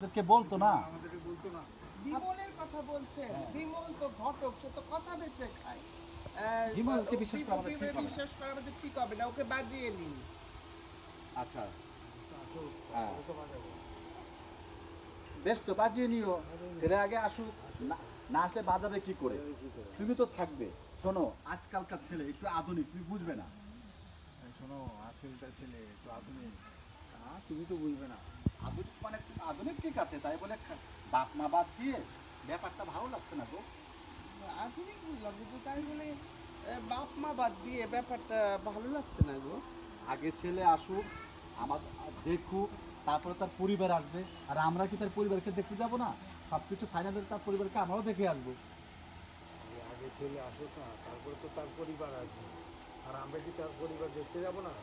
আমাদেরকে বলতো না, আমাদেরকে বলতো না। বিমলের কথা বলছেন, বিমল তো ঘটক, সে তো কথা বেঁচে খায়। বিমলকে বিশ্বাস করা আমাদের ঠিক হবে না। বিশ্বাস করা আমাদের ঠিক হবে না, ওকে বাজিয়ে নিন। আচ্ছা হ্যাঁ বেশ তো বাজিয়ে নিও, ছেলে আগে আসুক, না আসলে বাজাবে কি করে? তুমি তো থাকবে। শোনো, আজকালকার ছেলে একটু আধুনিক, তুমি বুঝবে না। শোনো, আজকালকার ছেলে একটু আধুনিক, তুমি তো বুঝবে না। আধুনিক মানে আধুনিক ঠিক আছে, তাই বলে বাপ মা বাদ দিয়ে ব্যাপারটা ভালো লাগছে না গো। আধুনিক বুঝলাম, কিন্তু তাই বলে বাপ মা বাদ দিয়ে ব্যাপারটা ভালো লাগছে না গো। আগে ছেলে আসুক, আমার দেখুক, তারপরে তার পরিবার আসবে। আর আমরা কি তার পরিবারকে দেখতে যাব না? সব কিছু ফাইনাল তার পরিবারকে আমরাও দেখে আসবো। আগে ছেলে আসুক না, তারপরে তো তার পরিবার আসবে। আর আমরা কি তার পরিবার দেখতে যাব না?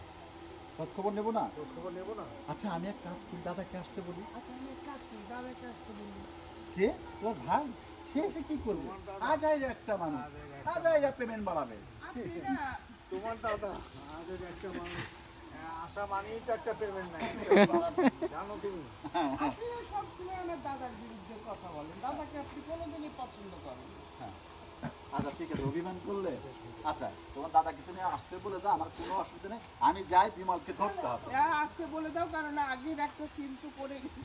খোঁজ খবর নেবো না? খোঁজ খবর নেবো না? আচ্ছা আমি এক কাজ করি, দাদাকে আসতে বলি। আচ্ছা, আমি এক কাজ করি, দাদাকে আসতে বলি। কে? তোমার ভাই? সে এসে কি করবে? আজাইরা একটা মানুষ, আজাইরা পেমেন্ট বাড়াবে। আপনি না তোমার দাদা আমাদের একটা মানুষ, আশা মানেই তো একটা পেমেন্ট নাই, জানো তুমি। আপনি না সবসময় আমার দাদার বিরুদ্ধে কথা বলেন, দাদাকে আপনি কোনোদিনই পছন্দ করেন না। হ্যাঁ আচ্ছা ঠিক আছে, অভিমান করলে আচ্ছা তোমার দাদাকে তুমি আসতে বলে দাও, আমার কোনো অসুবিধা নেই। আমি যাই, বিমলকে ধরতে হবে। আজকে বলে দাও, কারণ আগের একটা সিন তো করে গেছি।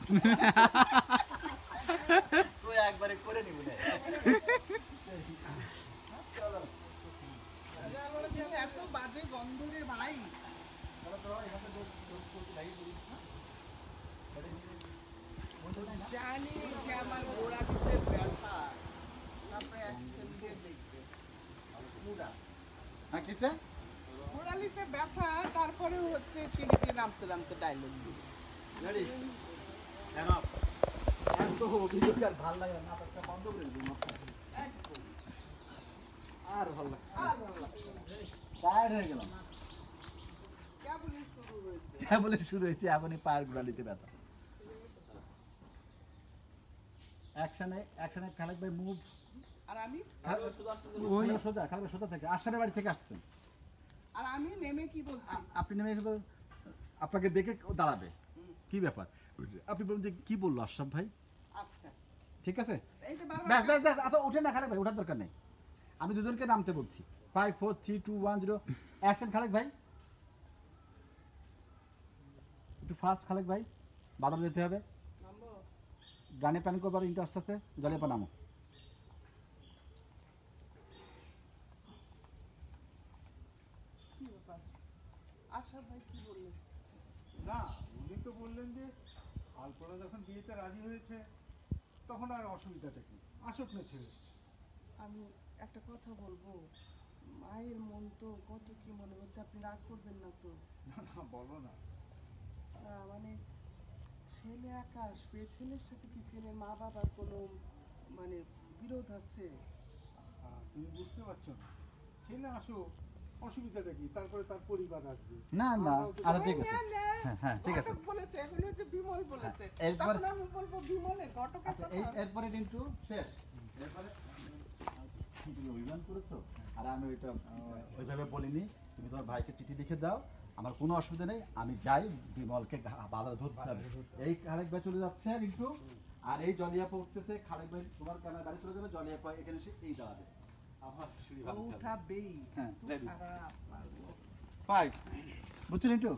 তো একবারে করে নিব না। এত বাজে গন্ধ রে ভাই। জানি যে আমার গোড়া দিতে ব্যথা, তারপরে অ্যাকশন দিয়ে দেখবে মুড়া হ্যাঁ কিসে? গোড়ালিতে ব্যথা, তারপরে হচ্ছে সিঁড়িতে নামতে নামতে ডায়লগ দিবে। রেডি? এত অভিযোগ আর ভালো লাগে না, নাটকটা বন্ধ করে দিবি। আর ভালো লাগছে না, আর ভালো লাগছে না। টায়ার্ড হয়ে গেলাম। কেবলই শুরু হয়েছে। হ্যাঁ বলে শুরু হয়েছে, এখনই পায়ের গোড়ালিতে ব্যথা। অ্যাকশনে অ্যাকশনে খালেক ভাই মুভ। আর আমি ওই সোজা, খালেক ভাই সোজা থেকে আশারের বাড়ি থেকে আসছেন। আর আমি নেমে কি বলছি? আপনি নেমে এসে আপনাকে দেখে ও দাঁড়াবে। কি ব্যাপার? আপনি বলুন যে কি বললো আশরাফ ভাই? আচ্ছা, ঠিক আছে, এইটা বারবার ব্যাস ব্যাস ব্যাস, এত উঠে না খালেক ভাই, ওঠার দরকার নেই। আমি দুজনকে নামতে বলছি। 5 4 3 2 1 0 অ্যাকশন। খালেক ভাই একটু ফাস্ট, খালেক ভাই বাদল যেতে হবে। নামবো। ডানে প্যান করবার, ইন্টু আস্তে আস্তে জলে পা নামো। কি ব্যাপার? আশা ভাই কি বললেন? না, উনি তো বললেন যে আলপনা যখন বিয়েতে রাজি হয়েছে তখন আর অসুবিধাটা কি, আসুক না ছেলে। আমি একটা কথা বলবো, মায়ের মন তো কত কি মনে হচ্ছে, আপনি রাগ করবেন না তো? না না, বলো না। মানে ছেলে একা আসবে, ছেলের সাথে কি ছেলের মা বাবার কোনো মানে বিরোধ আছে? তুমি বুঝতে পারছো না, ছেলে আসুক, অসুবিধাটা কি, তারপরে তার পরিবার আসবে। না না, আমরাও তো- আচ্ছা ঠিক আছে, না, না, হ্যাঁ হ্যাঁ ঠিক আছে। ঘটক বলেছে, এখন হচ্ছে বিমল বলেছে, এরপর- তখন আমি বলবো বিমলের ঘটকের আচ্ছা কথা। এই এরপরে কিন্তু শেষ। এরপরে তুমি অভিমান করেছো, আর আমি ওইটা ওইভাবে বলিনি। তুমি তোমার ভাইকে চিঠি লিখে দাও, আমার কোনো অসুবিধা নেই। আমি যাই, বিমলকে বাজারে ধরতে হবে। এই খালেক ভাই চলে যাচ্ছে কিন্তু, আর এই জলিয়াপা উঠতেছে। খালেক ভাই তোমার কানার গাড়ি চলে যাবে, জলিয়াপা এখানে এসে এই দাঁড়াবে। আমার সিঁড়ি ভাঙতে হবে। উঠাবেই, হ্যাঁ, কিন্তু ready. খারাপ লাগলো। 5 বুঝছেন একটু?